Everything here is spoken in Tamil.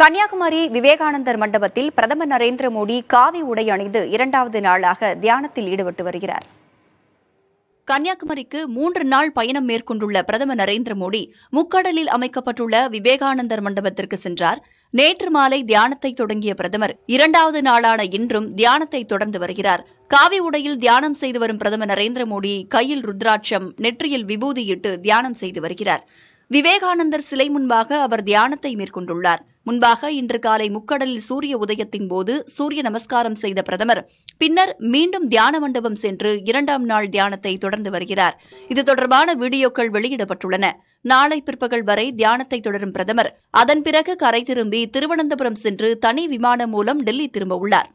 கன்னியாகுமரி விவேகானந்தர் மண்டபத்தில் பிரதமர் நரேந்திர மோடி காவி உடை அணிந்து இரண்டாவது நாளாக தியானத்தில் ஈடுபட்டு வருகிறார். கன்னியாகுமரிக்கு 3 நாள் பயணம் மேற்கொண்டுள்ள பிரதமர் நரேந்திர மோடி முக்கடலில் அமைக்கப்பட்டுள்ள விவேகானந்தர் மண்டபத்திற்கு சென்றார். நேற்று மாலை தியானத்தை தொடங்கிய பிரதமர் இரண்டாவது நாளான இன்றும் தியானத்தை தொடர்ந்து வருகிறார். காவி உடையில் தியானம் செய்து வரும் பிரதமர் நரேந்திர மோடி கையில் ருத்ராட்சம், நெற்றியில் விபூதியிட்டு தியானம் செய்து வருகிறார். விவேகானந்தர் சிலை முன்பாக அவர் தியானத்தை மேற்கொண்டுள்ளார். முன்பாக இன்று காலை முக்கடலில் சூரிய உதயத்தின் போது சூரிய நமஸ்காரம் செய்த பிரதமர் பின்னர் மீண்டும் தியான மண்டபம் சென்று 2ஆம் நாள் தியானத்தை தொடர்ந்து வருகிறார். இது தொடர்பான வீடியோக்கள் வெளியிடப்பட்டுள்ளன. நாளை பிற்பகல் வரை தியானத்தை தொடரும் பிரதமர் அதன் பிறகு கரை திரும்பி திருவனந்தபுரம் சென்று தனி விமானம் மூலம் டெல்லி திரும்ப உள்ளார்.